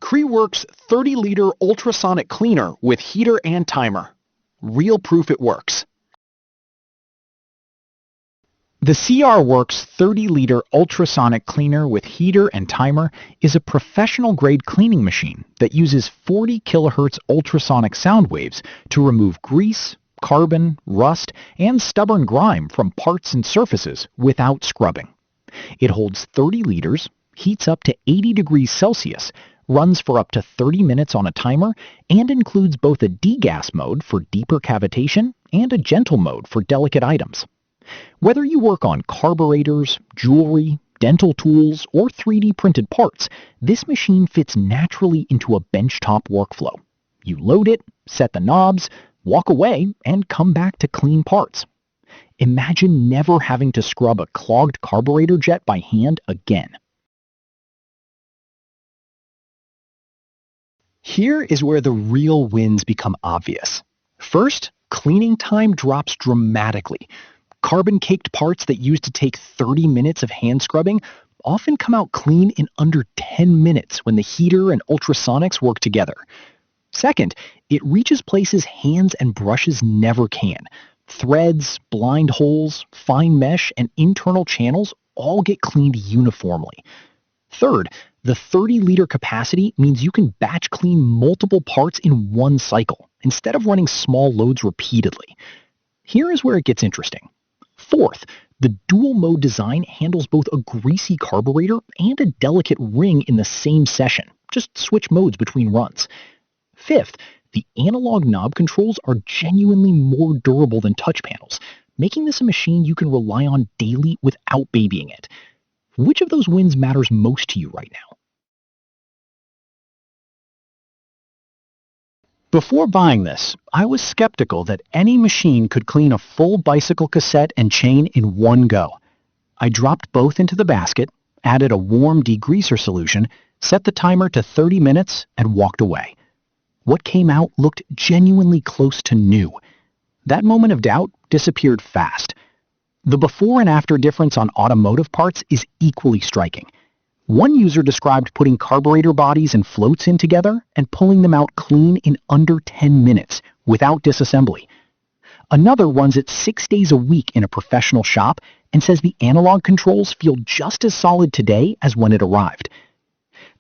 CREWORKS 30L Ultrasonic Cleaner with heater and timer. Real proof it works. The CREWORKS 30L Ultrasonic Cleaner with heater and timer is a professional-grade cleaning machine that uses 40 kHz ultrasonic sound waves to remove grease, carbon, rust, and stubborn grime from parts and surfaces without scrubbing. It holds 30 liters, heats up to 80 degrees Celsius, runs for up to 30 minutes on a timer, and includes both a degas mode for deeper cavitation and a gentle mode for delicate items. Whether you work on carburetors, jewelry, dental tools, or 3D printed parts, this machine fits naturally into a benchtop workflow. You load it, set the knobs, walk away, and come back to clean parts. Imagine never having to scrub a clogged carburetor jet by hand again. Here is where the real wins become obvious. First, cleaning time drops dramatically. Carbon-caked parts that used to take 30 minutes of hand scrubbing often come out clean in under 10 minutes when the heater and ultrasonics work together. Second, it reaches places hands and brushes never can. Threads, blind holes, fine mesh, and internal channels all get cleaned uniformly. Third, the 30-liter capacity means you can batch clean multiple parts in one cycle, instead of running small loads repeatedly. Here is where it gets interesting. Fourth, the dual-mode design handles both a greasy carburetor and a delicate ring in the same session. Just switch modes between runs. Fifth, the analog knob controls are genuinely more durable than touch panels, making this a machine you can rely on daily without babying it. Which of those wins matters most to you right now? Before buying this, I was skeptical that any machine could clean a full bicycle cassette and chain in one go. I dropped both into the basket, added a warm degreaser solution, set the timer to 30 minutes, and walked away. What came out looked genuinely close to new. That moment of doubt disappeared fast. The before and after difference on automotive parts is equally striking. One user described putting carburetor bodies and floats in together and pulling them out clean in under 10 minutes without disassembly. Another runs it 6 days a week in a professional shop and says the analog controls feel just as solid today as when it arrived.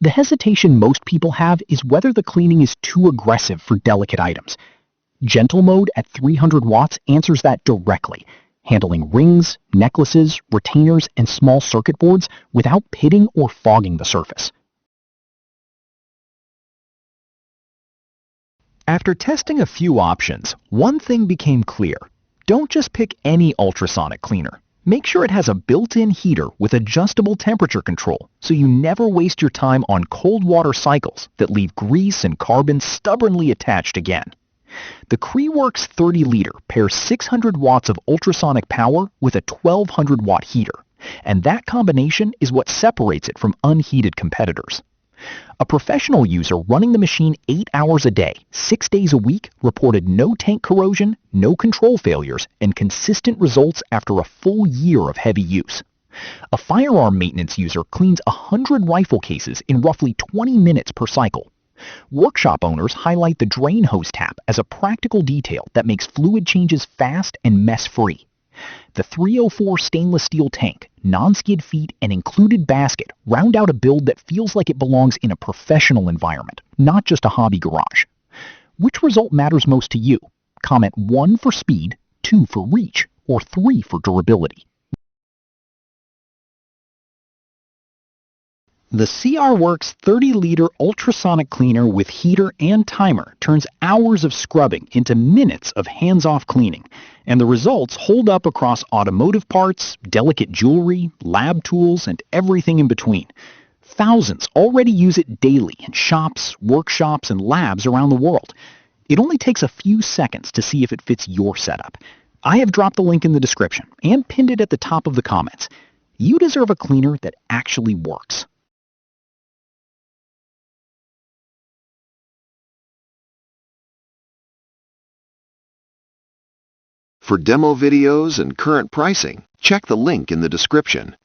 The hesitation most people have is whether the cleaning is too aggressive for delicate items. Gentle mode at 300 watts answers that directly, handling rings, necklaces, retainers, and small circuit boards without pitting or fogging the surface. After testing a few options, one thing became clear. Don't just pick any ultrasonic cleaner. Make sure it has a built-in heater with adjustable temperature control so you never waste your time on cold water cycles that leave grease and carbon stubbornly attached again. The CREWORKS 30L pairs 600 watts of ultrasonic power with a 1200 watt heater, and that combination is what separates it from unheated competitors. A professional user running the machine 8 hours a day, 6 days a week, reported no tank corrosion, no control failures, and consistent results after a full year of heavy use. A firearm maintenance user cleans 100 rifle cases in roughly 20 minutes per cycle. Workshop owners highlight the drain hose tap as a practical detail that makes fluid changes fast and mess-free. The 304 stainless steel tank, non-skid feet, and included basket round out a build that feels like it belongs in a professional environment, not just a hobby garage. Which result matters most to you? Comment 1 for speed, 2 for reach, or 3 for durability. The CREWORKS 30L Ultrasonic Cleaner with heater and timer turns hours of scrubbing into minutes of hands-off cleaning, and the results hold up across automotive parts, delicate jewelry, lab tools, and everything in between. Thousands already use it daily in shops, workshops, and labs around the world. It only takes a few seconds to see if it fits your setup. I have dropped the link in the description and pinned it at the top of the comments. You deserve a cleaner that actually works. For demo videos and current pricing, check the link in the description.